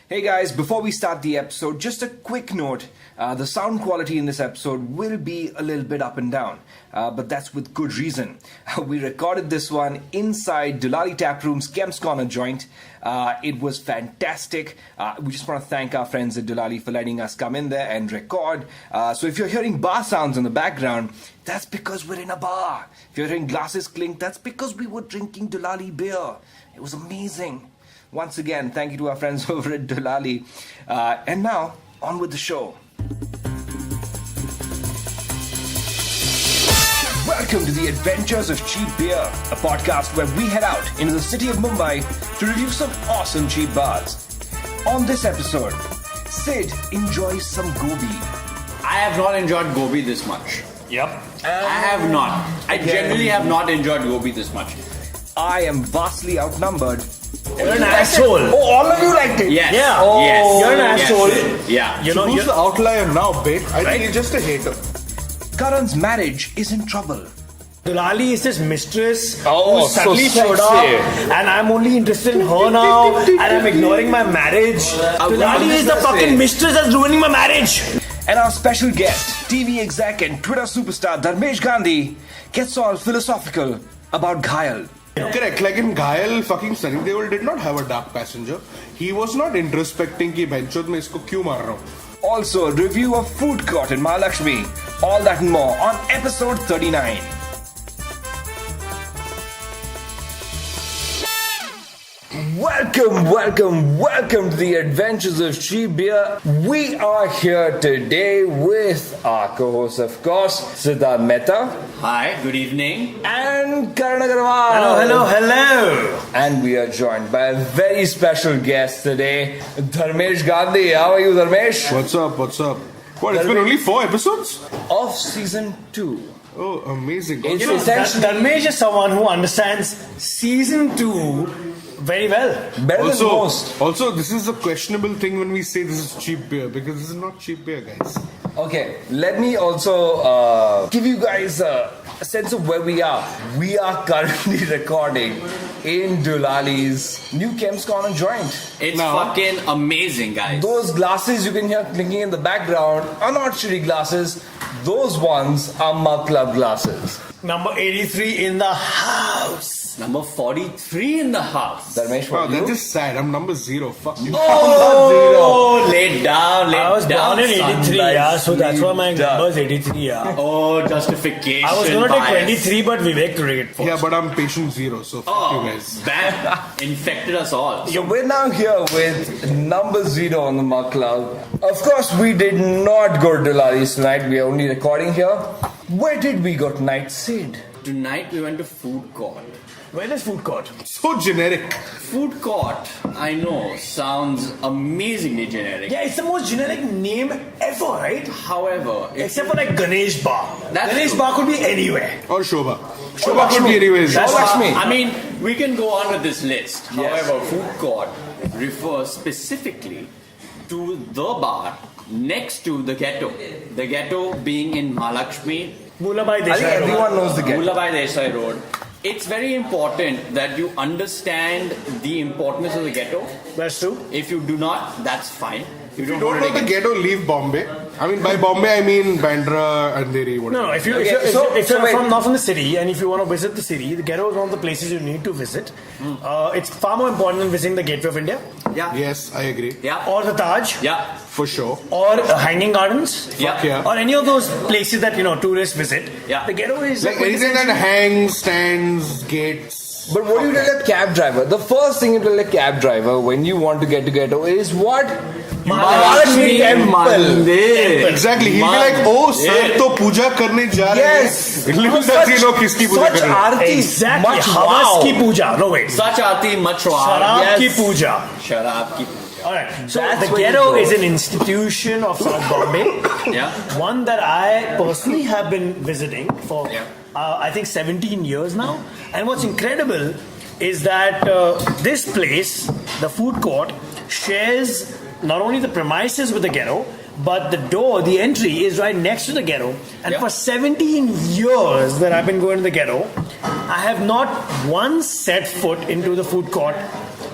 Hey guys, before we start the episode, just a quick note. The sound quality in this episode will be a little bit up and down, but that's with good reason. We recorded this one inside Dulali Taproom's Kemps Corner joint. It was fantastic. We just want to thank our friends at Dulali for letting us come in there and record. So if you're hearing bar sounds in the background, that's because we're in a bar. If you're hearing glasses clink, that's because we were drinking Dulali beer. It was amazing. Once again, thank you to our friends over at Dulali. And now, on with the show. Welcome to the Adventures of Cheap Beer, a podcast where we head out into the city of Mumbai to review some awesome cheap bars. On this episode, Sid enjoys some gobi. I have not enjoyed gobi this much. Yep. I have not. I generally have not enjoyed gobi this much. I am vastly outnumbered. You're an asshole. Oh, all of you liked it? Yes. Yeah. Yes. You're an asshole. Yes. Yeah. You know, Who's the outlier now, babe? I Right? think he's just a hater. Karan's marriage is in trouble. Dulali is his mistress Oh, who suddenly so showed up, sexy. and I'm only interested in her now, and I'm ignoring my marriage. Dulali is the fucking mistress that's ruining my marriage. And our special guest, TV exec and Twitter superstar Dharmesh Gandhi, gets all philosophical about Ghayal. Correct. Like in Ghayal, fucking Sunny Deol did not have a dark passenger. He was not introspecting कि बेंचोद में इसको क्यों मार रहा हूँ. Also, a review of Food Court in Mahalakshmi. All that and more on episode 39. Welcome to the Adventures of Cheap Beer. We are here today with our co-host, of course, Siddharth Mehta Hi. Good evening. and Karan Agarwal. Hello. And we are joined by a very special guest today, Dharmesh Gandhi. How are you, Dharmesh? What's up? What? It's been only 4 episodes? Of season 2. Oh, amazing. It's You know, essentially Dharmesh is someone who understands season 2 very well. better than most. Also, this is a questionable thing when we say this is cheap beer because this is not cheap beer, guys. Okay, let me also give you guys a sense of where we are. We are currently recording in Dulali's new Kemps Corner joint. It's Now- fucking amazing, guys. Those glasses you can hear clinking in the background are not shitty glasses. Those ones are Mug Club glasses. Number 83 in the house. Number 43 in the house. Dharmesh, Wow, what that's you? just sad. I'm number 0. Fuck you. Oh, laid down. I was born in 83, yeah, so that's why my Duh. number is 83, yeah. Oh, justification. I was gonna take bias. 23, but Vivek took it first. Yeah, but I'm patient 0, so fuck Oh, you guys. bam. Infected us all. So we're now here with number 0 on the Mug Club. Of course, we did not go to Dulali's tonight. We are only recording here. Where did we go tonight, Sid? Tonight we went to food court. Where is food court? So generic. Food court, I know, sounds amazingly generic. Yeah, it's the most generic name ever, right? However, if Except for like Ganesh Bar. That's Ganesh true. Bar could be anywhere. Or Shobha. Shobha could be anyways. That's Lakshmi. I mean, we can go on with this list. However, food court refers specifically to the bar next to the ghetto. The ghetto being in Mahalakshmi, Mulabai I think Desai. everyone knows the game. Mulabai Desai Road. It's very important that you understand the importance of the ghetto. That's true. If you do not, that's fine. You If you don't know the ghetto, leave Bombay. I mean, by Bombay, I mean Bandra, Andheri, whatever. No, if you're, Okay, if you're, if so you're wait. from, not from the city and if you want to visit the city, the ghetto is one of the places you need to visit. It's far more important than visiting the Gateway of India Yeah. Yes, I agree. Yeah. or the Taj Yeah. For sure. or Hanging Gardens Yeah. Yeah. or any of those places that, tourists visit. Yeah. The ghetto is Like anything that hangs, stands, gates. But what do you tell a cab driver? The first thing you tell a cab driver when you want to get to ghetto is what? Mahalakshmi Temple. Exactly. He'll be like, oh, sir, to puja karne ja rahe Yes. hain. Little does he know kiski puja Such karne. aarti. Exactly. Much Havas wow. ki puja. No, wait. Such aati machwar. Sharab Yes. ki puja. Sharab ki puja. Alright. So That's the where you ghetto go. is an institution of South Bombay. Yeah. One that I personally have been visiting for, Yeah. I think, 17 years now. And what's incredible is that this place, the food court, shares not only the premises with the ghetto, but the door, the entry is right next to the ghetto. And Yeah. for 17 years that I've been going to the ghetto, I have not once set foot into the food court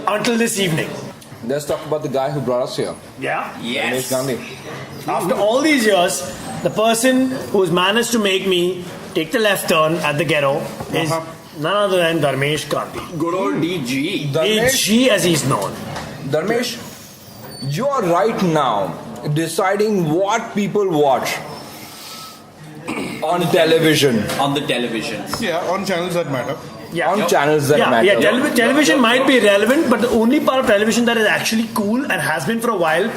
until this evening. Let's talk about the guy who brought us here, Yeah. Dharmesh Yes. Gandhi. After all these years, the person who's managed to make me take the left turn at the ghetto is none other than Dharmesh Gandhi. Good old DG. Dharmesh, DG as he's known. Dharmesh, you are right now deciding what people watch on television, On the television. Yeah, on channels that matter. Yeah. on channels that matter. Yeah, television might be relevant, but the only part of television that is actually cool and has been for a while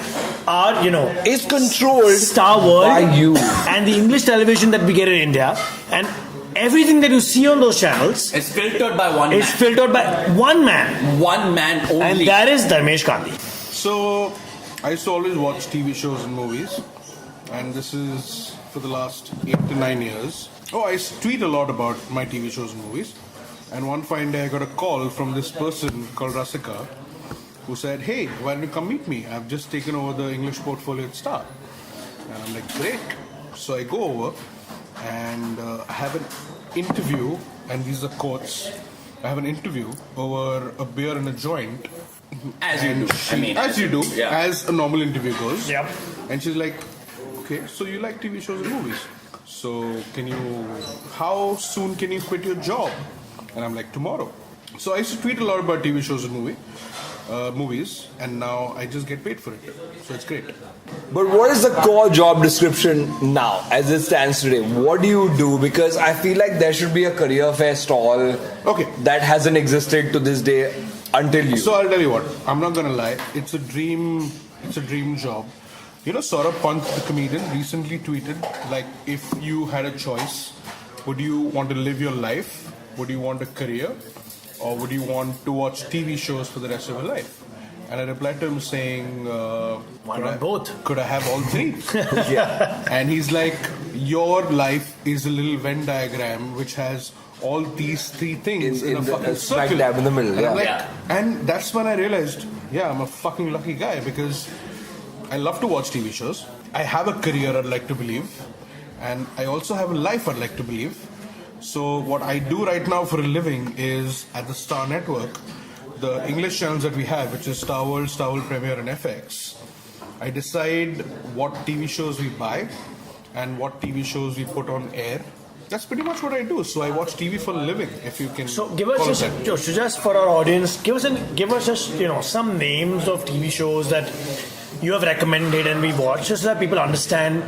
are, Is controlled Star World by you. and the English television that we get in India. And everything that you see on those channels It's filtered by one is man. filtered by one man, One man only. and that is Dharmesh Gandhi. So, I used to always watch TV shows and movies, and this is for the last 8 to 9 years. Oh, I tweet a lot about my TV shows and movies, and one fine day I got a call from this person called Rasika, who said, "Hey, why don't you come meet me? I've just taken over the English portfolio at Star." And I'm like, "Great." So I go over, and I have an interview, and these are quotes. I have an interview over a beer and a joint. As you do. As you do, Yeah. as a normal interview goes. Yep. And she's like, "Okay, so you like TV shows and movies. So how soon can you quit your job?" And I'm like, "Tomorrow." So I used to tweet a lot about TV shows and movies, and now I just get paid for it. So it's great. But what is the core job description now, as it stands today? What do you do? Because I feel like there should be a career fair stall Okay. that hasn't existed to this day until you. So I'll tell you what, I'm not gonna lie, it's a dream job. Saurabh Pant, the comedian, recently tweeted, like, if you had a choice, would you want to live your life? Would you want a career? Or would you want to watch TV shows for the rest of your life? And I replied to him saying, Why not both? Could I have all three? yeah. And he's like, your life is a little Venn diagram which has all these three things in a fucking smack circle. dab in the middle, And I'm yeah. like- And that's when I realized, I'm a fucking lucky guy because I love to watch TV shows. I have a career, I'd like to believe. And I also have a life, I'd like to believe. So what I do right now for a living is at the Star Network, the English channels that we have, which is Star World Premier and FX. I decide what TV shows we buy and what TV shows we put on air. That's pretty much what I do. So I watch TV for a living, if you can. So give us call it just, that. so just for our audience, give us just some names of TV shows that you have recommended and we watch, just so that people understand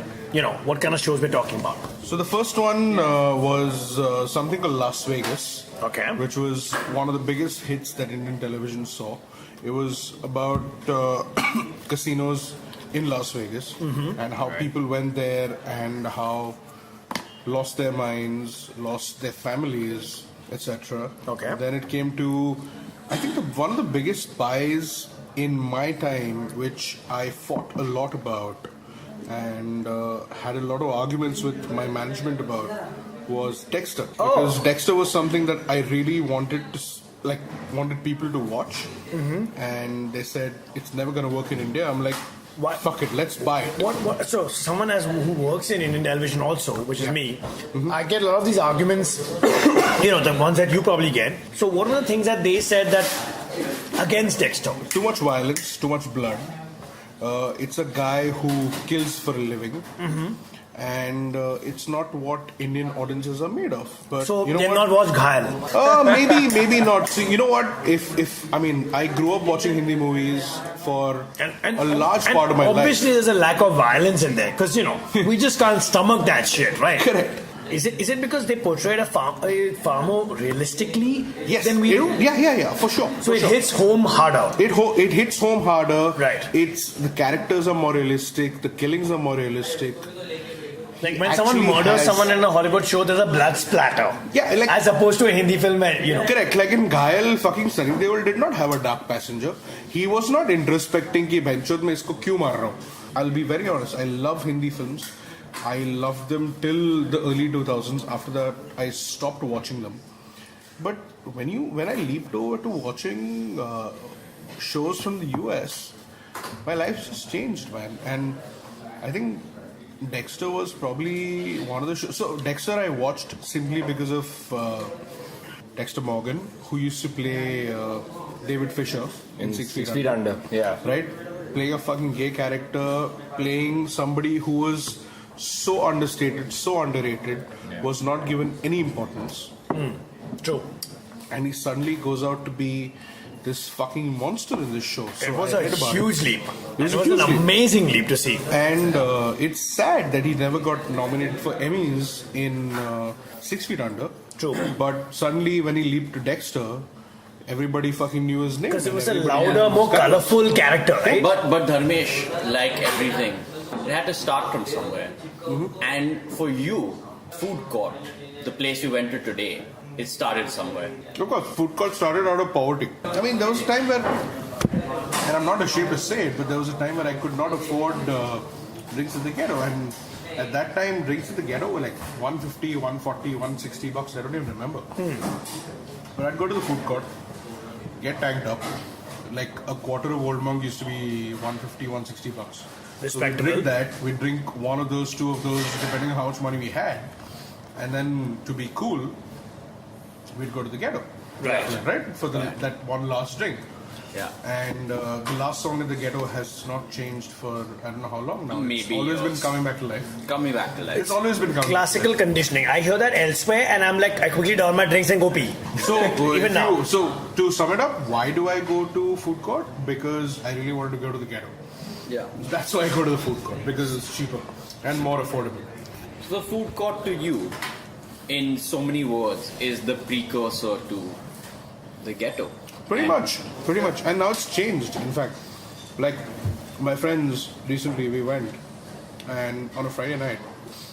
what kind of shows we're talking about. So the first one was something called Las Vegas. Okay. Which was one of the biggest hits that Indian television saw. It was about casinos in Las Vegas and how people went there and how lost their minds, lost their families, etc. Okay. Then it came to, I think one of the biggest buys in my time, which I fought a lot about and had a lot of arguments with my management about, was Dexter. Because Dexter was something that I really wanted people to watch, and they said it's never going to work in India. I'm like, Why? fuck it, let's buy it. So someone who works in Indian television also, which is me, I get a lot of these arguments, the ones that you probably get. So what are the things that they said that against Dexter? Too much violence, too much blood. It's a guy who kills for a living. And it's not what Indian audiences are made of. But So you know they've what? not watched Ghayal. Maybe not. So you know what? I grew up watching Hindi movies for a large part of my life. Obviously, there's a lack of violence in there because we just can't stomach that shit, right? Correct. Is it because they portrayed a far more realistically Yes. than we do? Yeah, for sure. So for it sure. hits home harder. It hits home harder. Right. It's the characters are more realistic. The killings are more realistic. Like when someone actually murders has- someone in a Hollywood show, there's a blood splatter. Yeah, like- as opposed to a Hindi film, where, Correct. Like in Ghayal, fucking Sunny Deol did not have a dark passenger. He was not introspecting कि बहनचोद मैं इसको क्यों मार रहा हूँ. I'll be very honest. I love Hindi films. I loved them till the early 2000s. After that, I stopped watching them. But when I leaped over to watching shows from the US, my life just changed, man. And I think Dexter was probably one of the shows. So Dexter I watched simply because of Dexter Morgan, who used to play David Fisher in 6 Feet Under. Yeah. Right? Playing a fucking gay character, playing somebody who was so understated, so underrated, was not given any importance. True. And he suddenly goes out to be this fucking monster in this show. So It was I a read about huge leap. It was It a was huge an leap. amazing leap to see. And it's sad that he never got nominated for Emmys in 6 Feet Under. True. But suddenly, when he leaped to Dexter, everybody fucking knew his name. Because it was a And everybody louder, was more kind of- colourful character, right? But Dharmesh, like everything, it had to start from somewhere. And for you, food court, the place you went to today, it started somewhere. Of course, food court started out of poverty. I mean, there was a time where, and I'm not ashamed to say it, but there was a time where I could not afford drinks at the ghetto. And at that time, drinks at the ghetto were like 150, 140, 160 bucks. I don't even remember. But I'd go to the food court, get tagged up. Like a quarter of Old Monk used to be 150, 160 bucks. So we Respectable. drink that. We drink one of those, two of those, depending on how much money we had. And then to be cool, we'd go to the ghetto. Right. Right? For that one last drink. Yeah. And the last song in the ghetto has not changed for I don't know how long now. It's Maybe always been years. coming back to life. Coming back to life. It's always been coming Classical back conditioning. I hear that elsewhere, and I'm like, I quickly down my drinks and go pee. to life. So, Even now. So, to sum it up, why do I go to food court? Because I really wanted to go to the ghetto. Yeah. That's why I go to the food court. Because it's cheaper and more affordable. So the food court to you, in so many words, is the precursor to the ghetto. Pretty And- much. And now it's changed, in fact. Like, my friends, recently we went, and on a Friday night.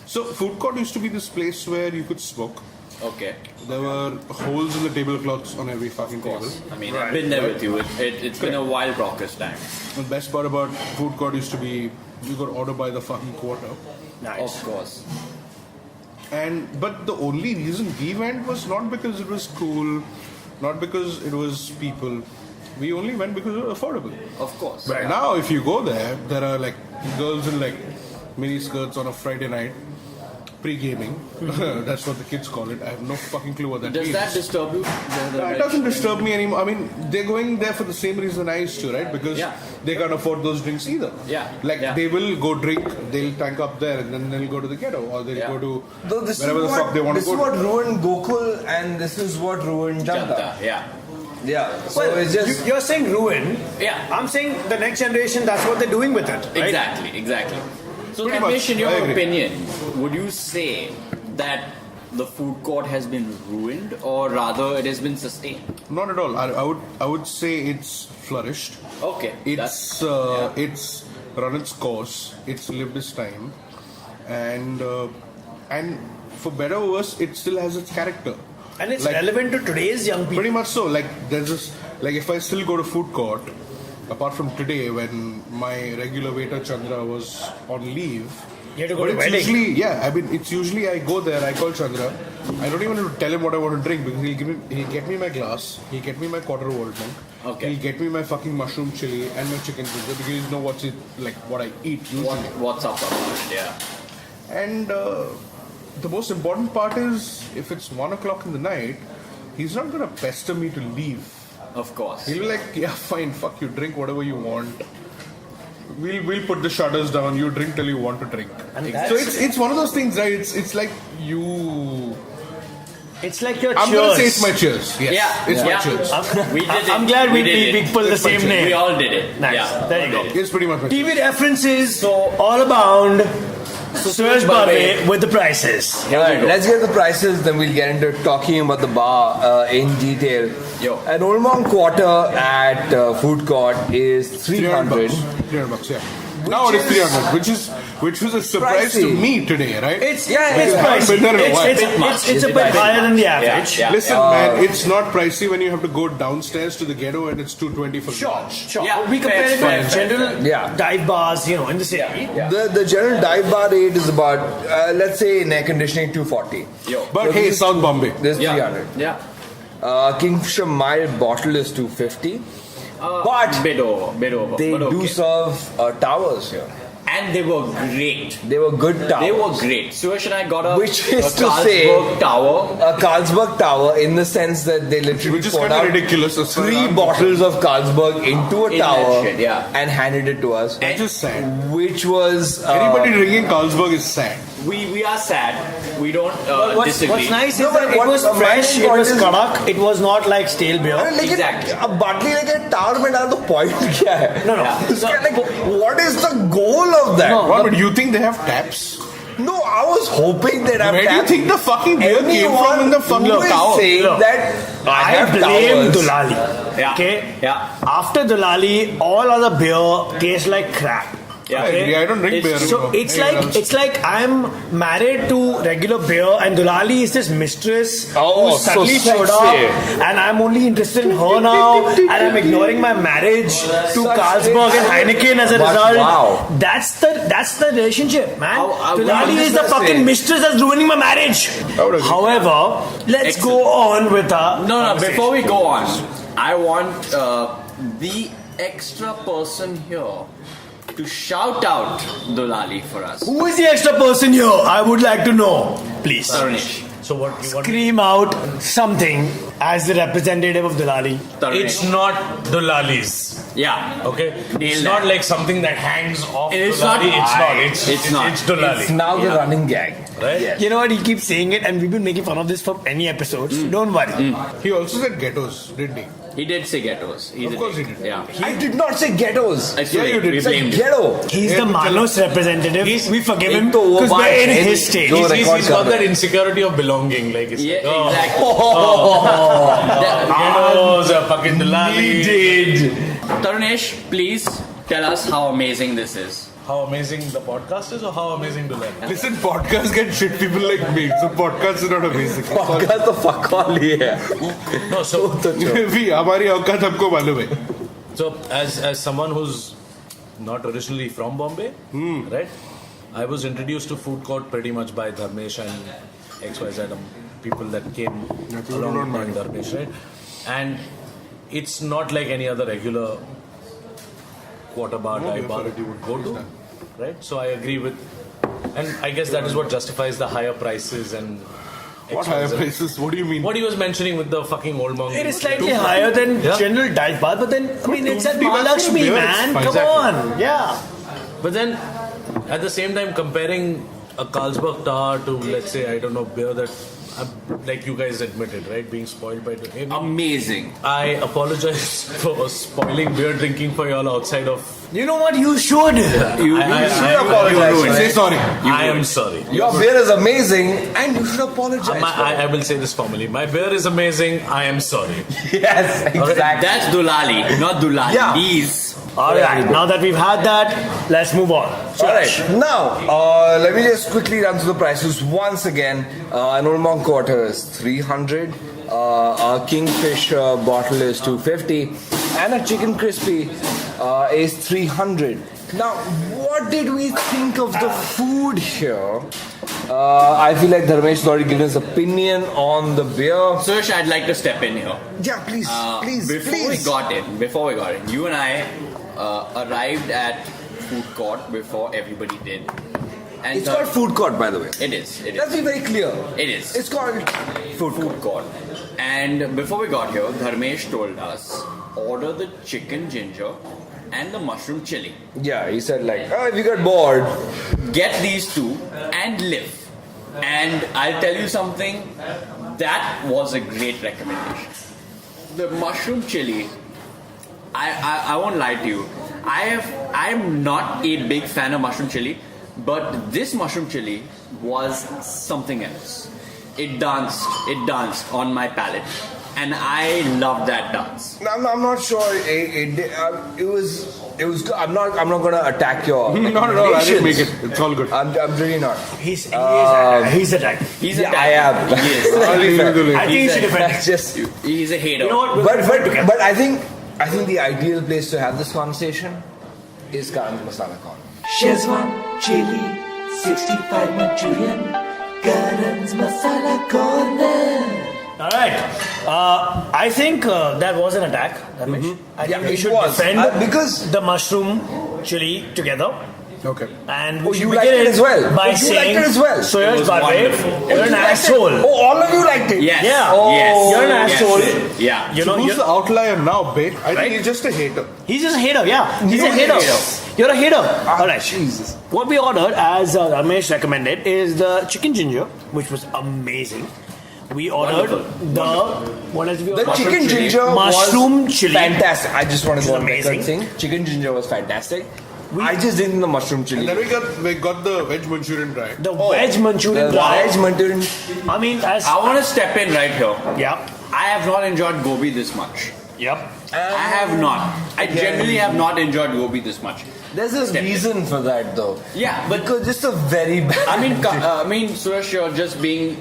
So, food court used to be this place where you could smoke. Okay. There were holes in the tablecloths on every fucking table. I mean, I've been there with you. It's been a wild raucous time. The best part about food court used to be you could order by the fucking quarter. Nice. Of course. But the only reason we went was not because it was cool, not because it was people. We only went because it was affordable. Of course. But now, if you go there, there are like girls in like mini skirts on a Friday night, pre-gaming. That's what the kids call it. I have no fucking clue what that Does means. that disturb you? It doesn't disturb me anymore. I mean, they're going there for the same reason I used to, right? Because Yeah. they can't afford those drinks either. Yeah. Like Yeah. they will go drink, they'll tank up there, and then they'll go to the ghetto, or they'll Yeah. go to Though this wherever is the what, fuck they want to this go. is what ruined Gokul, and this is what ruined Janta. Janta, yeah. Yeah. So Well, it's just. you're saying ruin. Yeah. I'm saying the next generation, that's what they're doing with it. Right? Exactly. So, Pretty Dharmesh, much, in your I agree. opinion, would you say that the food court has been ruined, or rather, it has been sustained? Not at all. I would say it's flourished. Okay. It's run its course. It's lived its time, and for better or worse, it still has its character. And it's Like- relevant to today's young people. Pretty much so. Like there's this. Like if I still go to food court, apart from today when my regular waiter Chandra was on leave. You had to go But to it's wedding. usually, I mean, it's usually I go there, I call Chandra. I don't even have to tell him what I want to drink because he'll get me my glass, he'll get me my quarter of Old Monk, Okay. he'll get me my fucking mushroom chili and my chicken pizza because he knows what I eat usually. What's up about it? Yeah. And the most important part is if it's 1 o'clock in the night, he's not gonna pester me to leave. Of course. He'll be like, yeah, fine, fuck you, drink whatever you want. We'll put the shutters down. You drink till you want to drink. And So it's one of those things, right? It's like you. It's like your I'm cheers. gonna say it's my cheers. Yes, Yeah, it's my yeah. cheers. We did it. I'm glad we did it. pulled the It's my same cheers. name. We all did it. Nice. Yeah, There all you go. did it. It's pretty much my cheers. TV references all abound. Suresh Bave with the prices. Alright, let's get the prices, then we'll get into talking about the bar in detail. Yo. An Old Monk quarter at food court is 300. $300, yeah. Now it is 300, which was a surprise to Pricey. me today, right? It's Yeah, it's it's I haven't been pricey. there in a while. It's a bit higher than the average. Yeah. Listen, man, it's not pricey when you have to go downstairs to the ghetto and it's $220 for lunch. Sure. Yeah, We compare it fair, with fair, general Yeah. dive bars, in the city. The general dive bar rate is about, let's say, in air conditioning, 240. Yo. But hey, South Bombay. This is Yeah. 300. Yeah. Kingfisher mild bottle is 250. But bit over. they but do okay. serve towers here. and they were great. They were good towers. They were great. Suresh and I got a Which is to Carlsberg say, tower. a Carlsberg tower in the sense that they literally Which is poured kinda out ridiculous as far as 3 I'm bottles of Carlsberg into a In that tower shit, yeah. and handed it to us. That's just sad. Which was Anybody drinking Carlsberg is sad. We are sad. We don't disagree. What's nice No, is but that it what- was my fresh, main it point was is- kadak, it was not like stale beer. like Exactly. अब बाटली लेके tower में डाल तो point क्या है? No, no. Yeah. उसका like what is the goal of that? No. What, but you think they have taps? No, I was hoping that Where do you think the fucking beer came from in the fucking who is tower? saying Look, that I I have blame towers. Dulali. Yeah. Okay? Yeah. After Dulali, all other beer tastes like crap. Yeah. I agree. I don't drink beer It's- So anymore. it's Anyone like else? it's like I'm married to regular beer and Dulali is this mistress Oh, who so suddenly showed sexy. up and I'm only interested in her now and I'm ignoring my marriage to Such Carlsberg and sexy. Heineken as a But result. wow. That's the relationship, man. I'm Dulali just is the gonna fucking say- mistress that's ruining my marriage. would agree. However, let's go on with our No, conversation. before we go on, I want the extra person here to shout out Dulali for us. Who is the extra person here? I would like to know, please. Tarunesh. So what you want? Scream out something as the representative of Dulali. Tarunesh. It's not Dulali's. Yeah. Okay, Nailed it's that. not like something that hangs off. It's Dulali. not- It's not. It's not. It's Dulali. It's now the running gag. Right? Yes. You know what? He keeps saying it, and we've been making fun of this for any episodes. Don't worry. He also said ghettos, didn't he? He did say ghettos. He's Of a course dick. he did. Yeah. I did not say ghettos. It's too Yeah, late. you did. We It's like blamed him. ghetto. He's Yeah, the but Manos representative. We forgive him एक तो वो because बात we're in है, his stage. जो He's record got कर that रहे हैं। insecurity of belonging. Like it's Yeah, like, oh, exactly. ghettos are fucking Dulali. Tarunesh, please tell us how amazing this is. How amazing the podcast is, or how amazing Dulali? Listen, podcasts get shit people like me, so podcast is not amazing. Podcast तो fuck all ही है. No, so भी हमारी औकात हमको मालूम है. So, as someone who's not originally from Bombay, right? I was introduced to food court pretty much by Dharmesh and XYZ people that came people along don't with mind. Dharmesh, right? And it's not like any other regular quarter bar No, dive bar therefore that you would go it to, is right? So I agree with, and I guess that is what justifies the higher prices and. What XYZ. higher prices? What do you mean? What he was mentioning with the fucking old monk. It is slightly higher than Yeah. general dive bar, but then I mean it's at 250 bucks for a Mahalakshmi, beer, man. it's fine. Come Exactly. on, yeah. But then, at the same time, comparing a Carlsberg Tower to, let's say, I don't know, beer that, like you guys admitted, right, being spoiled by the. Amazing. I apologize for spoiling beer drinking for y'all outside of. You know what? You should. You I- should I- apologize. ruined man. Say sorry. I am sorry. Your beer is amazing, and you should apologize. I will say this formally. My beer is amazing. I am sorry. Yes, exactly. That's Dulali, not Dulali. Yeah. These. All right. Now that we've had that, let's move on. All right. Now, let me just quickly run through the prices once again. An Old Monk Quarter is 300. Our Kingfisher bottle is 250, and a Chicken Crispy is 300. Now, what did we think of the food here? I feel like Dharmesh has already given his opinion on the beer. Suresh, I'd like to step in here. Yeah, please, please, Before please. we got in, you and I arrived at food court before everybody did. And It's called food court, by the way. It is. It Let's is. be very clear. It is. It's called food court. Food court. And before we got here, Dharmesh told us order the chicken ginger and the mushroom chili. Yeah, he said like, oh, if you get bored, Get these two and live. And I'll tell you something, that was a great recommendation. The mushroom chili, I won't lie to you. I'm not a big fan of mushroom chili, but this mushroom chili was something else. It danced on my palate, and I loved that dance. I'm not sure. It was. Good. I'm not gonna attack your. Not at all. I didn't make recommendations. it. It's all good. I'm really not. He's attacked. He's Yeah, a I am. He is. I'll be fair. I think you should defend. That's just. He's a hater. You know what? But I think the ideal place to have this conversation is Karan's Masala Corner. Shezwan chili, 65 Manchurian, Karan's Masala Corner. All right. I think that was an attack, Dharmesh. I Yeah, think we it should was. defend Because- the mushroom chili together. Okay. And Oh, we you should liked begin it as well? by Oh, you saying, liked it as well? It Suyash was Bharve, wonderful. you're an asshole. Oh, all of you liked it? Yes. Yeah. Yes. You're an Yes. asshole. Yeah. You So know, who's the outlier now, babe? I Right? think he's just a hater. he's just a hater. Yeah, he's You're a a hater. hater. You're a hater. All right. Jesus. What we ordered, as Dharmesh recommended, is the chicken ginger, which was amazing. We ordered what else we The ordered? chicken chili. ginger Mushroom was chili. fantastic. I just want to Which go on is record amazing. saying chicken ginger was fantastic. I just didn't the mushroom And chili. then we got the veg Manchurian dry. The veg Manchurian The dry. veg Manchurian. I mean, as I want to step in right here. yeah, I have not enjoyed gobi this much. yep. I have not. I generally have not enjoyed gobi this much. There's a Step in. reason for that though. Yeah, but Because it's a very bad. I mean, Suresh, you're just being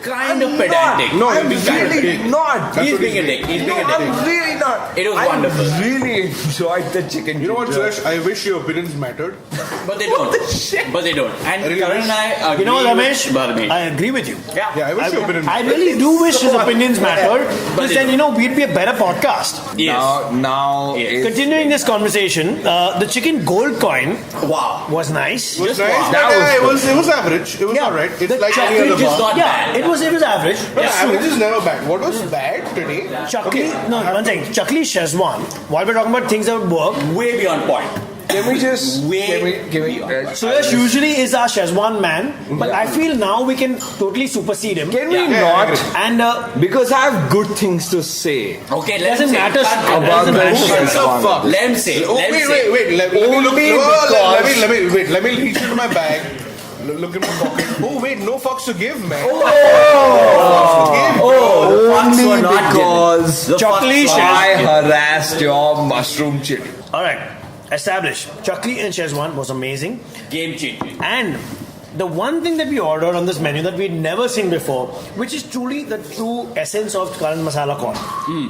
kind of I'm pedantic. not. No, I'm he's being a really dick. not. That's He's what being a he's dick. He's No, being a dick. I'm really not. It was I wonderful. really enjoyed the chicken You know what, ginger. Suresh? I wish your opinions mattered. But they don't. But they don't. And I really Karan wish- and I agree You know what, with Ramesh? Dharmesh. I agree with you. Yeah, I wish your opinions I mattered. really do wish his opinions mattered, But because they then don't. we'd be a better podcast. Yes. Now Yes. it's- Continuing this conversation, the chicken gold coin Wow. was nice. It was Just nice, wow. but That was it was average. It was Yeah. alright. It's The like any chocolate other is bar. not Yeah, bad. it was average. But That's average true. is never bad. What was bad today? Chakli, no, one thing. Chakli Szechuan. While we're talking about things that would work, Way beyond point. Can we just Way can we Suresh usually is our Szechuan man, but I feel now we can totally supersede him. can we Yeah. Yeah, I not? agree. And Because I have good things to say Okay, let doesn't him say. matter Can't about doesn't the matter. Szechuan. Fuck. Let him say. Oh, Let him wait, say. wait. Let me look. Only Let me reach into my bag. Look in my pocket. Oh wait, no fucks to give, man. only were not because The Chakli fucks were- I harassed your mushroom chili. all right, established. Chakli and Szechuan was amazing. Game changing. And the one thing that we ordered on this menu that we'd never seen before, which is truly the true essence of Karan Masala Corn.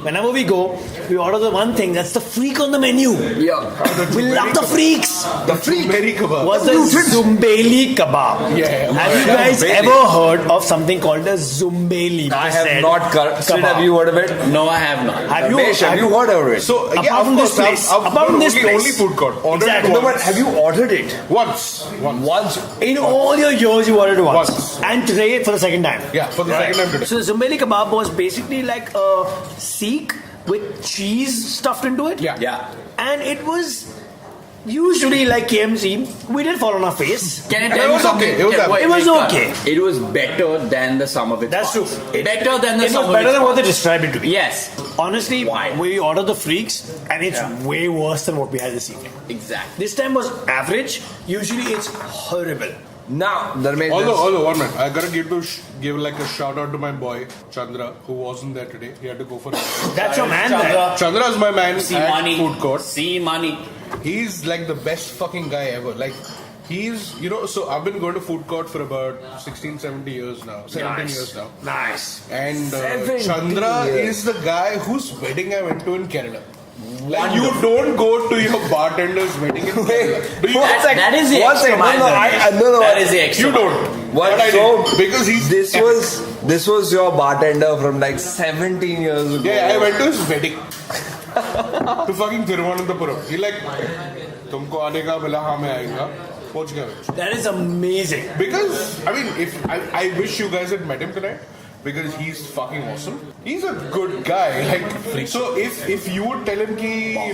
Whenever we go, we order the one thing that's the freak on the menu. Yeah. We love the freaks. The freak. Very kebab. Was the Zumbeli kebab. Yeah. Have you guys ever heard of something called the Zumbeli? I have said not. Sid, kebab. have you heard of it? No, I have not. Have you, Ramesh, have you heard of it? So Apart yeah, of from this course, place. I've Apart from this only place. food court. Ordered Exactly. it No, but once. have you ordered it? Once. Once. in all your years, you ordered once. Once. And today for the second time. Yeah, for the second time today. So the Zumbeli kebab was basically like a seek with cheese stuffed into it. Yeah. Yeah. And it was usually like KMC. We did fall on our face. Can I And tell it you was something? okay. It was It was Karan. okay. It was better than the sum of its That's parts. true. Better than the It sum was of better its than what they parts. described it to be. Yes. Honestly, Why? we ordered the freaks, and it's way worse than what we had this evening. Exactly. This time was average. Usually it's horrible. Now, Dharmesh. Although, one minute, I gotta give like a shout out to my boy Chandra, who wasn't there today. He had to go for. That's your man there. Chandra is my man See at money. food court. See money. He's like the best fucking guy ever. Like, he's, so I've been going to food court for about 16, 17 years now. 17 years now. Nice. And 17 Chandra years. is the guy whose wedding I went to in Kerala. Like, you don't go to your bartender's wedding in Kerala. Do you? That is the One extra second. mile. No, Dharmesh. no, That is the extra You mile. don't. What? But I So, did. Because he's this was your bartender from like 17 years ago. Yeah, I went to his wedding. To fucking Thiruvananthapuram. He like, तुमको आने का मिला हाँ मैं आएगा पहुंच गया मैं. That is amazing. Because I mean, if I wish you guys had met him tonight, because he's fucking awesome. He's a good guy. Like, so if you would tell him कि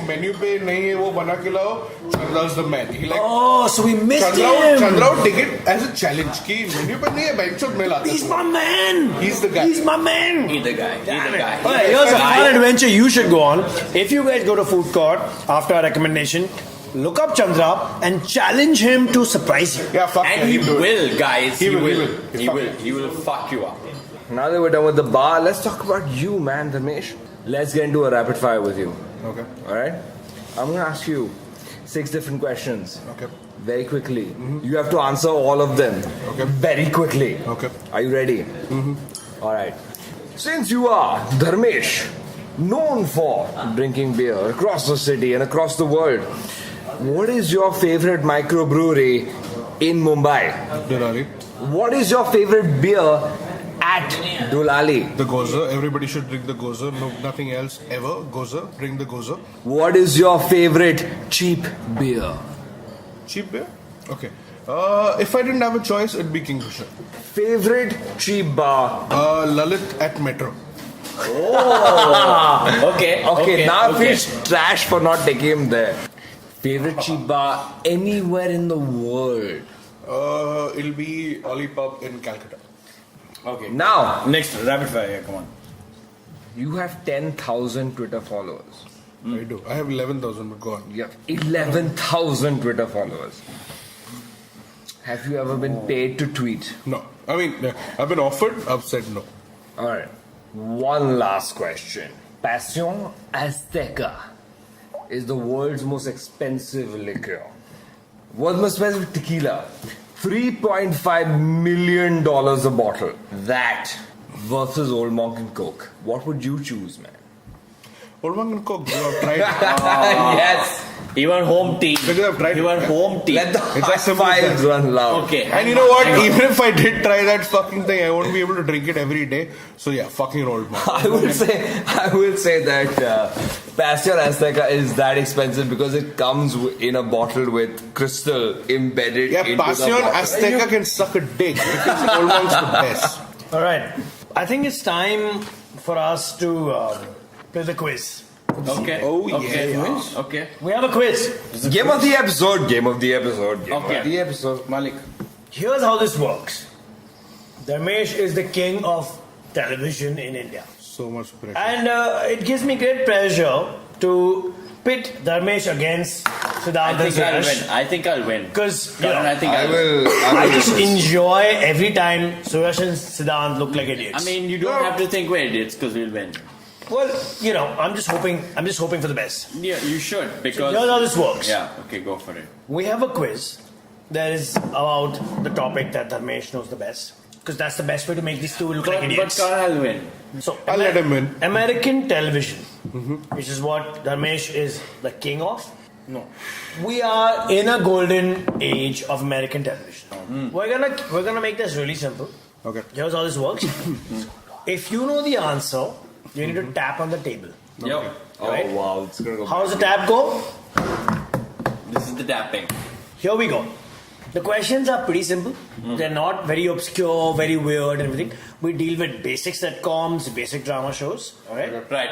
menu पे नहीं है वो बना के लाओ, Chandra's the man. He like Oh, so we missed him. Chandra would take it as a challenge कि menu पे नहीं है बैंक चौक मैं लाता He's हूँ. my man. He's the guy. He's my man. He's the guy. He's Damn the it. guy. Alright, here's a fun adventure you should go on. If you guys go to food court after our recommendation, look up Chandra and challenge him to surprise you. Yeah, fuck And yeah, he he'll do it. will, guys. He will, he will. will. He Fuck will. it. He will fuck you up. Now that we're done with the bar, let's talk about you, man, Dharmesh. Let's get into a rapid fire with you. Okay. All right? I'm going to ask you 6 different questions. Okay. Very quickly. You have to answer all of them. Okay. Very quickly. Okay. Are you ready? All right. Since you are Dharmesh, known for drinking beer across the city and across the world, what is your favorite microbrewery in Mumbai? Delali. What is your favorite beer at Dulali? The Goza. Everybody should drink the Goza. No, nothing else ever. Goza. Drink the Goza. What is your favorite cheap beer? Cheap beer. Okay. If I didn't have a choice, it'd be Kingfisher. Favorite cheap bar? Lalit at Metro. Okay, now feels trash for not taking him there. Favorite cheap bar anywhere in the world? It'll be Oli Pub in Calcutta. Okay. Now, Next, rapid fire. Yeah, come on. you have 10,000 Twitter followers. I do. I have 11,000, but go on. You have 11,000 Twitter followers. Have you ever been paid to tweet? No. I mean, I've been offered, I've said no. Alright. One last question. Passion Azteca is the world's most expensive liquor. World's most expensive tequila. $3.5 million a bottle. That versus Old Monk and Coke. What would you choose, man? Old Monk and Coke, I've tried. Yes. Even home team. Because I've tried. Even home team. Let the It's high as simple as fives that. run loud. Okay. And you know what? Even if I did try that fucking thing, I won't be able to drink it every day. So yeah, fucking Old Monk. I will say that Passion Azteca is that expensive because it comes in a bottle with crystal embedded Yeah, into Passion the bottle. Azteca can suck a dick because Old Monk's the best. All right. I think it's time for us to play the quiz. Okay. Oh, yeah. Okay. Okay. We have a quiz. Game of the episode. Game of the episode. Game Okay. of the episode. Malik. Here's how this works. Dharmesh is the king of television in India. So much pressure. And it gives me great pleasure to pit Dharmesh against Siddharth I and think I'll Suyash. win. I think I'll win. Because Karan, I think I I'll win. will. I just enjoy every time Suyash and Siddharth look like idiots. I mean, you don't have to think we're idiots because we'll win. well, I'm just hoping for the best. Yeah, you should because. Here's how this works. Yeah. Okay, go for it. We have a quiz that is about the topic that Dharmesh knows the best. Because that's the best way to make these two look like But idiots. Karan, I'll win. So I'll let him win. American television, which is what Dharmesh is the king of. No, we are in a golden age of American television. We're gonna make this really simple. Okay. Here's how this works. If you know the answer, you need to tap on the table. Yep. Right? Oh wow, it's gonna go. How does the tap go? This is the tapping. Here we go. The questions are pretty simple. They're not very obscure, very weird, and everything. We deal with basic sitcoms, basic drama shows. All right. Right.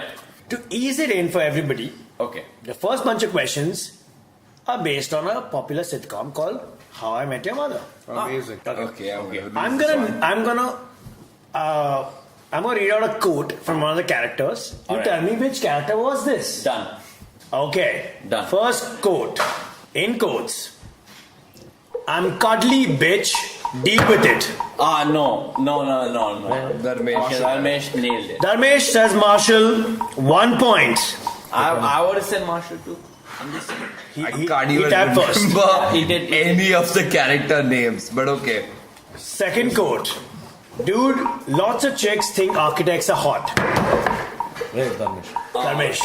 To ease it in for everybody, Okay. the first bunch of questions are based on a popular sitcom called How I Met Your Mother. Amazing. Okay. I'm gonna read out a quote from one of the characters. You Alright. tell me which character was this. Done. Okay. Done. First quote. In quotes. I'm cuddly, bitch. Deal with it. No. Dharmesh. Okay, Dharmesh nailed it. Dharmesh says Marshall, 1 point. I would have said Marshall too. I'm just saying. He Can't even tapped first. remember He did. any of the character names, but okay. Second quote. Dude, lots of chicks think architects are hot. Where's Dharmesh? Dharmesh.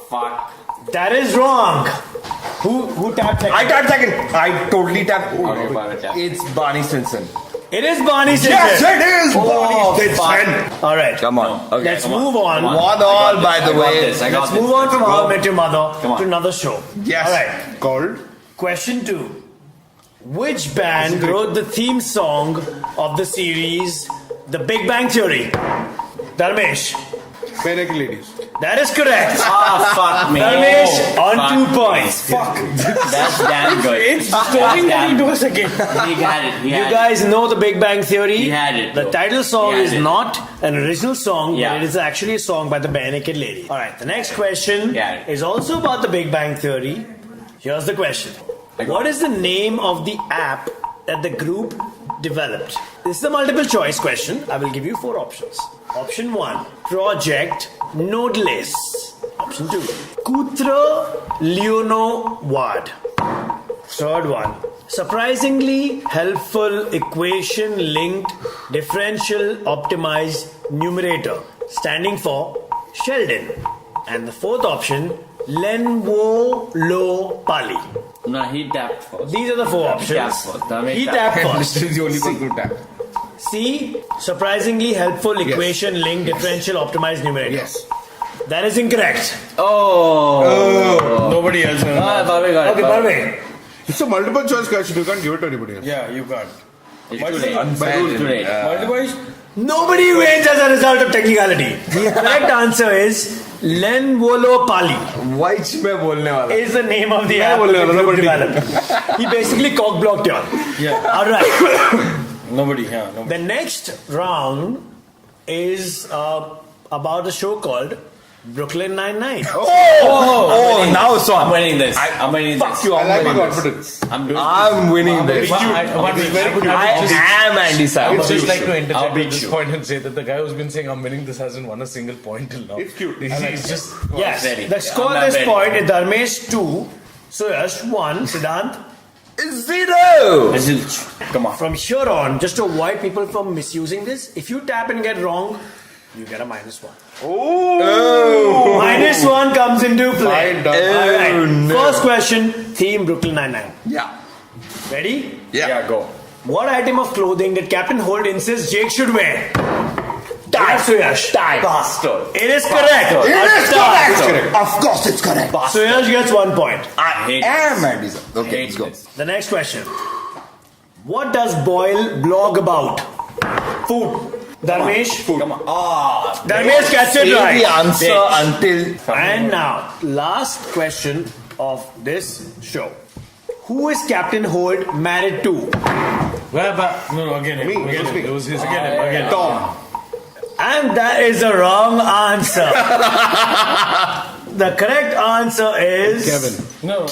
Fuck. That is wrong. Who tapped second? I tapped second. I totally tapped. Okay, Barney tapped. It's Barney Stinson. It is Barney Stinson. Yes, it is Oh, Barney Stinson. All right. Come on. Okay. Let's come on. move on. Come on. 1-1, by the I got way. this, I got Let's this. move on from Let's How I go. Met Your Mother Come on. to another show. Yes. All right. Called? Question 2. Which band wrote the theme song of the series The Big Bang Theory? Dharmesh. Bare Ladies. That is correct. Fuck me. Dharmesh on Fuck 2 points. Fuck. That's damn good. It's turning damn into a second. He had it. He You had guys know The Big Bang Theory? He had it, The though. title song He had is it. not an original song, Yeah. but it is actually a song by the Bare Naked Lady. Alright, the next question Yeah. is also about The Big Bang Theory. Here's the question. What is the name of the app that the group developed? This is a multiple choice question. I will give you 4 options. Option 1, Project Nodeless. Option 2, Kutra Leono Wad. Third one, surprisingly helpful equation linked differential optimized numerator, standing for Sheldon. And the fourth option, Lenwo Lo Pali. No, he tapped first. These are the 4 Tapped options. first. Dharmesh He tapped. tapped first. This is the only person who tapped. C, surprisingly helpful equation linked differential optimized numerator. Yes. That is incorrect. Oh. Nobody else. Barbie got it. Okay, Parve. It's a multiple choice question. You can't give it to anybody else. Yeah, you got. It's too late. Unfair. It's too late. Multiple choice. Nobody wins as a result of technicality. The correct answer is Lenvolopali. White में बोलने वाला. Is the name of the मैं app बोलने that वाला the था, group but developed. He basically cock blocked you all. Yeah. All right. Nobody. Yeah. Nobody. The next round is about a show called Brooklyn Nine-Nine. Oh, now so I'm winning this. I'm winning fuck this. you. I I'm like your winning this. confidence. I'm winning this. I I am Andy would Savage. just like to I'll interject beat at this you. point and say that the guy who's been saying I'm winning this hasn't won a single point till now. It's cute. He's just Yes. Ready. The score I'm at this ready. point is Dharmesh 2, Suyash 1, Siddhant. Zero. Come on. From here on, just to avoid people from misusing this, if you tap and get wrong, you get a -1. Oh. -1 comes into play. Fine, done. All right. Oh, no. First question, theme Brooklyn Nine-Nine. Yeah. Ready? Yeah, go. What item of clothing did Captain Holt insist Jake should wear? Tie. Suyash. Tie. Bastard. It is correct. It is tie. correct. Of course it's correct. Suyash gets 1 point. I hate am Andy Savage. Okay, hate let's go. this. The next question. What does Boyle blog about? Food. Dharmesh. Come on. Ah. Dharmesh gets Say it the right. answer until. And now, last question of this show. Who is Captain Holt married to? well, but no, again, Me, it was me. it was his again. Tom. And that is the wrong answer. The correct answer is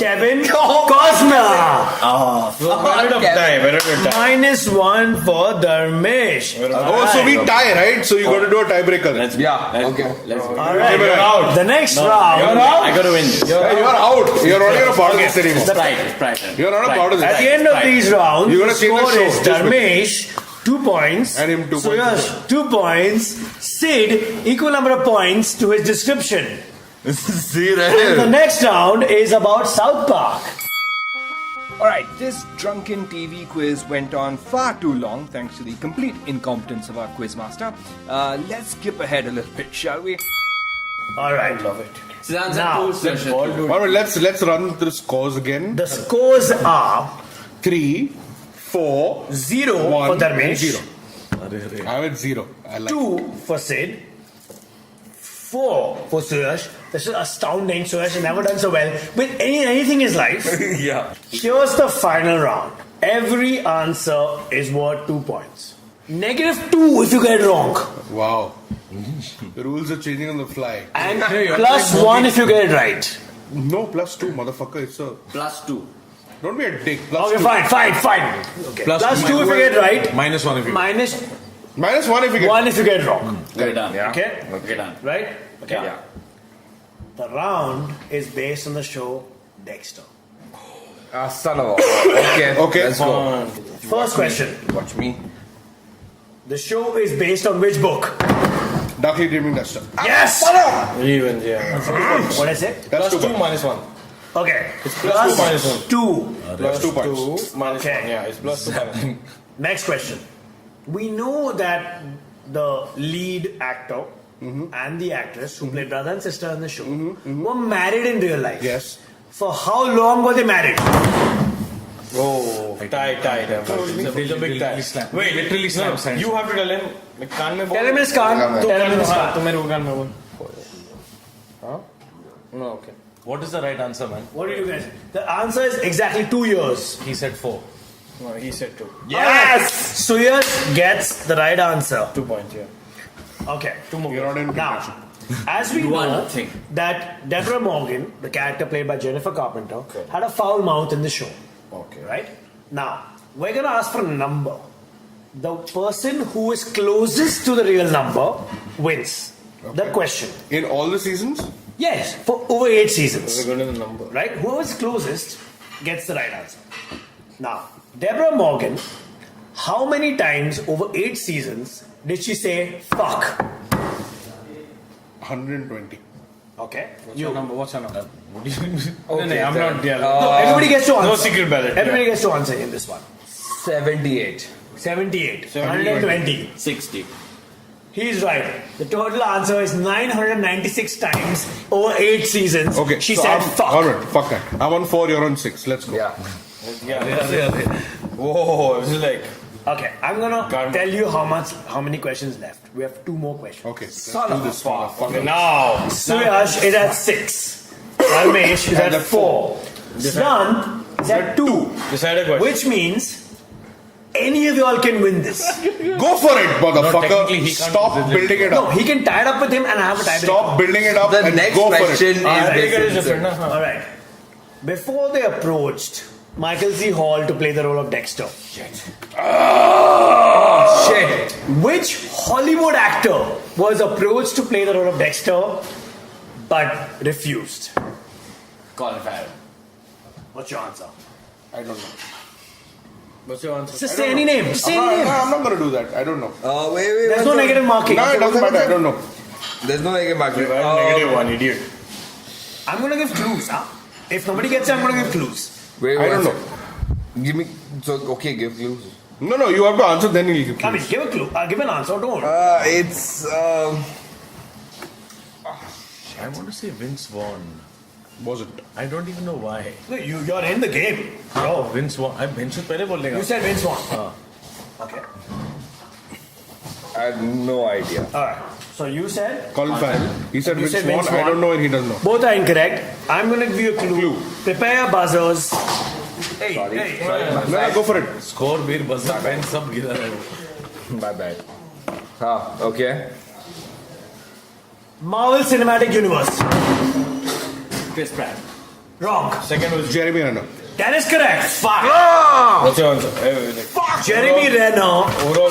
Kevin Costner. -1 for Dharmesh. Oh, so we tie, right? So you got to do a tiebreaker. then. Yeah. Okay. Let's go. All right. You're out. The next round. I gotta win this. Yeah, you're out. You're not even a part of this anymore. Pride. You're not a part of At this. the end of these rounds, You're the gonna change the score show. is Just Dharmesh 2 points, And him 2 points. Suyash 2 points, Sid equal number of points to his description. And the Zero. next round is about South Park. Alright, this drunken TV quiz went on far too long thanks to the complete incompetence of our quizmaster. Let's skip ahead a little bit, shall we? All right, love it. Now, All right, let's run the scores again. the scores are 3, 4, 0 for 1, Dharmesh, 0. I'm at 0. I like 2 for Sid, 4 for Suyash. This is astounding. Suyash has never done so well with anything in his life. Yeah. Here's the final round. Every answer is worth 2 points. -2 if you get it wrong. Wow. The rules are changing on the fly. And +1 if you get it right. No, +2, motherfucker. It's a. +2. Don't be a dick. Okay, +2. fine. Okay. +2 if you get it right. -1 if you. -1 if you get. -1 if you get it wrong. Okay, done. Okay? Okay, done. Right? Okay. Yeah. The round is based on the show Dexter. Son of a. Okay. Okay. Let's go. First question. Watch me. The show is based on which book? Darkly Dreaming Duster. Yes! Even, yeah. What is it? That's +2 2 points. -1. Okay. +2 -1. +2. +2 points. 2 -1. Okay. Yeah, it's +2 -1. Next question. We know that the lead actor and the actress who played brother and sister in the show were married in real life. Yes. For how long were they married? Oh, tie. There's a big tie. Wait, literally no, slam you have to tell him. कान में बोल. Tell him his card. Tell him his हाँ, card. तो मेरे को कान में बोल. हाँ? No, okay. What is the right answer, man? What did you guys? The answer is exactly 2 years. He said 4. No, he said 2. Yes! Suyash gets the right answer. 2 points, yeah. Okay. 2 more. You're not in Now, contention. as we One know thing. that Deborah Morgan, the character played by Jennifer Carpenter, had a foul mouth in the show. Okay. Right? Now, we're going to ask for a number. The person who is closest to the real number wins. The question. In all the seasons? Yes, for over 8 seasons. We're going to the number. Right? Whoever's closest gets the right answer. Now, Deborah Morgan, how many times over 8 seasons did she say fuck? 120. Okay. What's your number? What's your number? Okay, No, I'm not. Yeah. No, everybody gets to answer. No secret ballot. Everybody gets to answer in this one. 78. 78. 78. 120. 60. He's right. The total answer is 996 times over 8 seasons. Okay. She so said I'm, fuck. Alright, fuck that. I'm on 4, you're on 6. Let's go. Yeah. Whoa, this is like. Okay, I'm gonna Can't- tell you how many questions left. We have 2 more questions. Okay. Let's do this, motherfucker. Now. Suyash is at 6. Ramesh is at 4. Sran is at 2. Decide a question. Which means any of y'all can win this. Go for it, motherfucker. technically he can't Stop visit. building it No, up. he can tie it up with him and I have a tiebreaker. Stop building it up The and next go for question it. is Tiebreaker is this. different. All right. Before they approached Michael C. Hall to play the role of Dexter, Shit. which Hollywood actor was approached to play the role of Dexter but refused? Colin Farrell. What's your answer? I don't know. What's your answer? Just say any name. Just say any name. I'm not going to do that. I don't know. Wait. There's no negative marking. No, it doesn't matter. I don't know. There's no negative marking. Negative one, idiot. I'm gonna give clues. Huh? If nobody gets it, I'm gonna give clues. Wait, I don't one know. sec. Give me. So, okay, give clues. No, you have to answer, then you'll give I mean, clues. give a clue. Give an answer. Don't. It's. I want to say Vince Vaughn. Was it? I don't even know why. No, you're in the game. Bro. Vince Vaughn. I mentioned पहले बोलने का. You said Vince Vaughn. Okay. I have no idea. Alright. So you said Colin Farrell. He said You Vince said Vaughn. Vince I Vaughn. don't know and he doesn't know. both are incorrect. I'm gonna give you a clue. Prepare your buzzers. Hey, Sorry. hey. No, go for it. Score beer buzzer pen सब गिरा है. My bad. Okay. Marvel Cinematic Universe. Chris Pratt. Wrong. Second was. Jeremy Renner. That is correct. Fuck. What's your answer? Jeremy Renner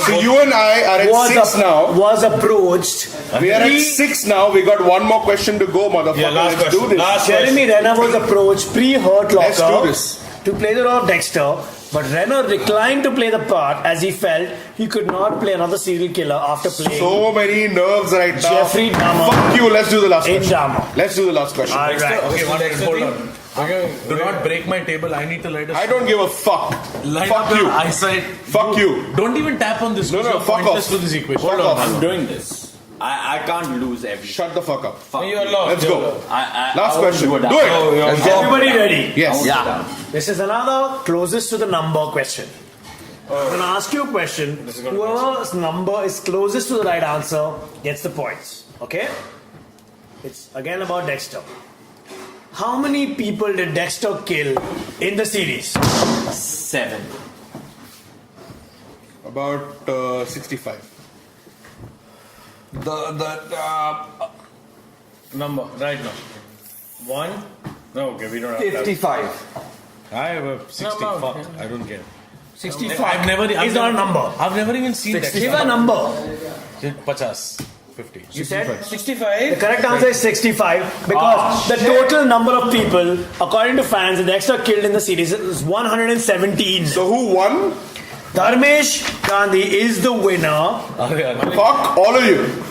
So you and I are at 6 now. was approached. We are at 6 now. We got one more question to go, motherfucker. Yeah, last Let's do question. this. Last Jeremy Renner was approached pre-Hurt Let's Locker do this. to play the role of Dexter, but Renner declined to play the part as he felt he could not play another serial killer after playing So many nerves right now. Jeffrey Dahmer. Fuck you. Let's do the last in question. Dahmer. Let's do the last question. All right. Okay, one second. Hold on. Okay, Do not break my table. I need to light a. I don't give a fuck. Line Fuck up your you. eyesight. Fuck you. Don't even tap on this. No, because you're fuck pointless off. to this equation. Fuck off. I'm doing this. I can't lose every. Shut the fuck up. Fuck You're you. lost. Let's You're go. lost. Last I won't question. go down. Do it. Let's go. Everybody ready? Yes. Yeah. This is another closest to the number question. I'm going to ask you a question. Whoever's number is closest to the right answer gets the points. Okay? It's again about Dexter. How many people did Dexter kill in the series? 7. About 65. Number, right now. 1. No, okay, we don't have 55. I have a 60. No, Fuck. I don't care. 65. I've never. Is not a number. I've never even seen that. Give a number. 50. 50. You said? The 65. correct answer is 65 because the total number of people, according to fans, that Dexter killed in the series is 117. So who won? Dharmesh Gandhi is the winner. Fuck all of you.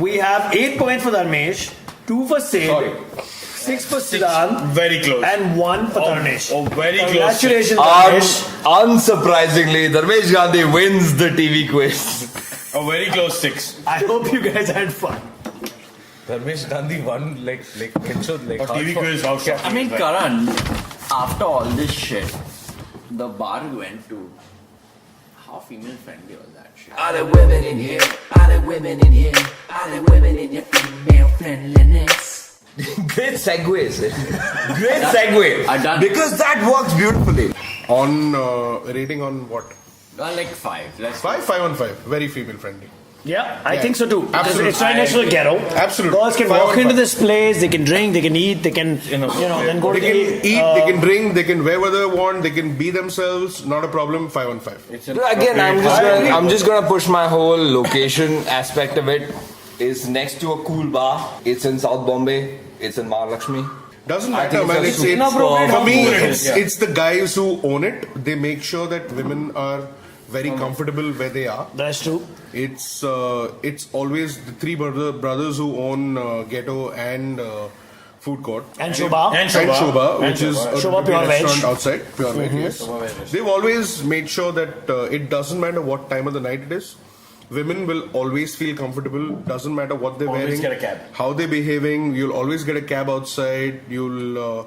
We have 8 points for Dharmesh, 2 for Sid, Sorry. 6 for Siddhant, Very close. and 1 for Dharmesh. Oh, very close. Congratulations, Dharmesh. Unsurprisingly, Dharmesh Gandhi wins the TV quiz. A very close 6. I hope you guys had fun. Dharmesh Gandhi won like Kinshod like A TV quiz, how shocking. I mean, Karan, after all this shit, the bar we went to, how female friendly was that shit? Are there women in here? Are there women in here? Are there women in your female friendliness? Great segues. Great segue. I done. Because that works beautifully. On rating on what? Like 5. Let's 5? 5 on 5. Very female friendly. Yeah, I think so too. Because Absolutely. it's right next to the ghetto. Absolutely. Girls can 5 walk on into 5. this place, they can drink, they can eat, they can, then go They to can the... eat, they can drink, they can wear whatever they want, they can be themselves. Not a problem. 5 on 5. It's an Again, appropriate- I'm just gonna push my whole location aspect of it. It's next to a cool bar. It's in South Bombay. It's in Mahalakshmi. Doesn't I matter, think man. it's It's, inappropriate for how me, cool it it's the guys who own it. They make sure that women are very comfortable where they are. That's true. It's always the 3 brothers who own Ghetto and Food Court. And Shobha. And And Shobha. Shobha, And which is a Shobha big Pure Veg. restaurant outside. Pure Veg, yes. They've always made sure that it doesn't matter what time of the night it is. women will always feel comfortable. Doesn't matter what they're Always wearing, get a cab. how they're behaving. You'll always get a cab outside. The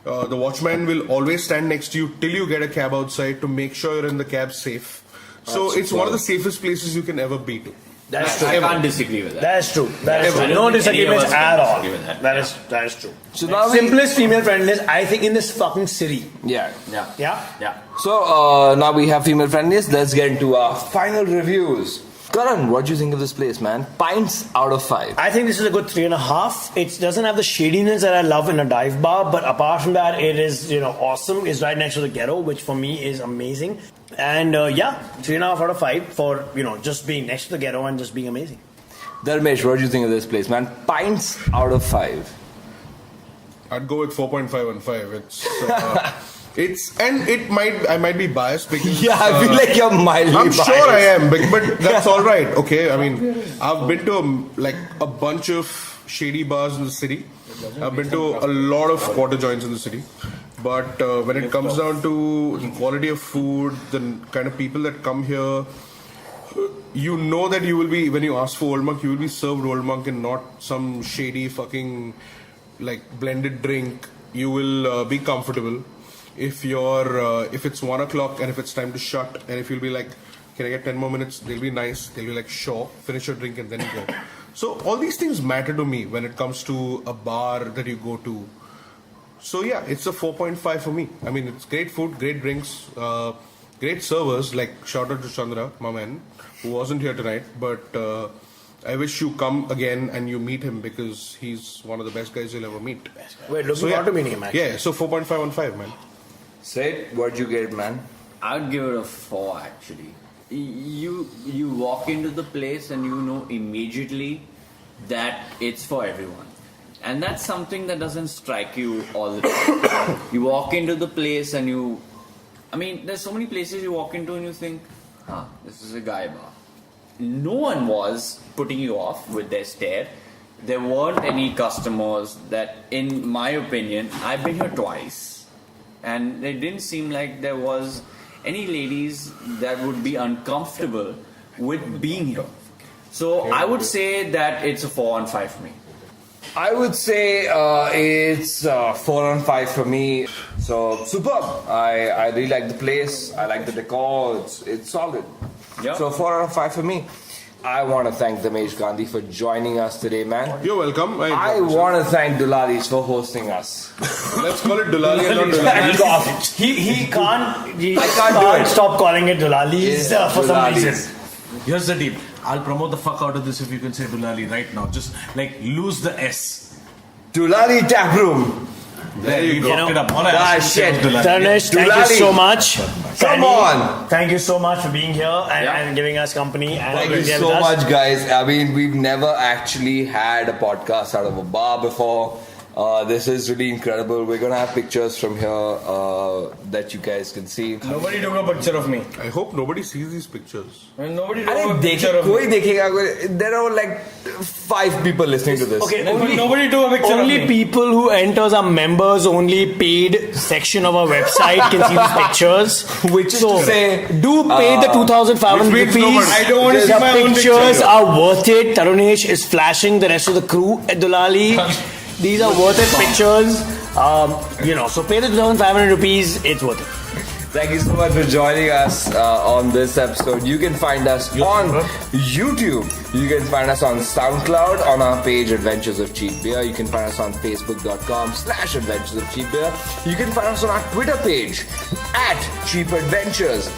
watchman will always stand next to you till you get a cab outside to make sure you're in the cab safe. So it's one of the safest places you can ever be to. That's true. I can't disagree with that. That's true. That is true. I don't No think any of disagreements us can at all. disagree with that. That is true. So now we- Simplest female friendliness, I think, in this fucking city. Yeah. Yeah. Yeah. Yeah. So now we have female friendliest. Let's get into our final reviews. Karan, what do you think of this place, man? Pints out of 5. I think this is a good 3.5. It doesn't have the shadiness that I love in a dive bar, but apart from that, it is awesome. It's right next to the ghetto, which for me is amazing. And 3.5 out of 5 for just being next to the ghetto and just being amazing. Dharmesh, what do you think of this place, man? Pints out of 5. I'd go with 4.5 on 5. I might be biased because Yeah, I feel like you're mildly I'm biased. sure I am, but that's all right. Okay, I mean, I've been to a bunch of shady bars in the city. I've been to a lot of quarter joints in the city. But when it comes down to the quality of food, the kind of people that come here, you know that you will be, when you ask for Old Monk, you will be served Old Monk and not some shady fucking blended drink. You will be comfortable. If it's 1 o'clock and if it's time to shut, and if you'll be like, can I get 10 more minutes? They'll be nice. They'll be like, sure, finish your drink and then go. So all these things matter to me when it comes to a bar that you go to. So yeah, it's a 4.5 for me. I mean, it's great food, great drinks, great servers. Like shout out to Chandra, my man, who wasn't here tonight, but I wish you come again and you meet him because he's one of the best guys you'll ever meet. Wait, looking forward to meeting him, actually. Yeah, so 4.5 on 5, man. Sid, what'd you get, man? I'd give it a 4 actually. You walk into the place and you know immediately that it's for everyone. And that's something that doesn't strike you all the time. You walk into the place and there's so many places you walk into and you think, this is a guy bar. No one was putting you off with their stare. There weren't any customers that, in my opinion, I've been here twice. And it didn't seem like there was any ladies that would be uncomfortable with being here. So I would say that it's a 4 on 5 for me. I would say it's 4 on 5 for me. So superb. I really like the place. I like the decor. It's solid. Yeah. So 4 out of 5 for me. I want to thank Dharmesh Gandhi for joining us today, man. You're welcome. I want to thank Dulalis for hosting us. Let's call it Dulali and not Dulali. He can't. He I can't do it. stop calling it Dulalis for some Dulalis. reason. Here's the deal. I'll promote the fuck out of this if you can say Dulali right now. Just lose the S. Dulali Tap Room. There you go. Fucked it up. All I Ah, asked you to say shit. was Dulali. Dharmesh, thank Dulali. you so much. Come on. Thank you so much for being here and giving us company. And Thank being you here so with us. much, guys. I mean, we've never actually had a podcast out of a bar before. This is really incredible. We're gonna have pictures from here that you guys can see. Nobody took a picture of me. I hope nobody sees these pictures. And nobody took अरे a देखे picture of कोई me. देखेगा. There are like 5 people listening to this. Okay, Nobody took a picture of only me. people who enters our members only paid section of our website can see these pictures. Which is to say, do pay the 2,500 which means rupees. nobody. I don't want to see The my own pictures picture. are worth it. Tarunesh is flashing the rest of the crew at Dulali. These are worth it pictures. So pay the 2,500 rupees. It's worth it. Thank you so much for joining us on this episode. You can find us on YouTube. You can find us on SoundCloud on our page Adventures of Cheap Beer. You can find us on Facebook.com/Adventures of Cheap Beer. You can find us on our Twitter page @Cheap Adventures.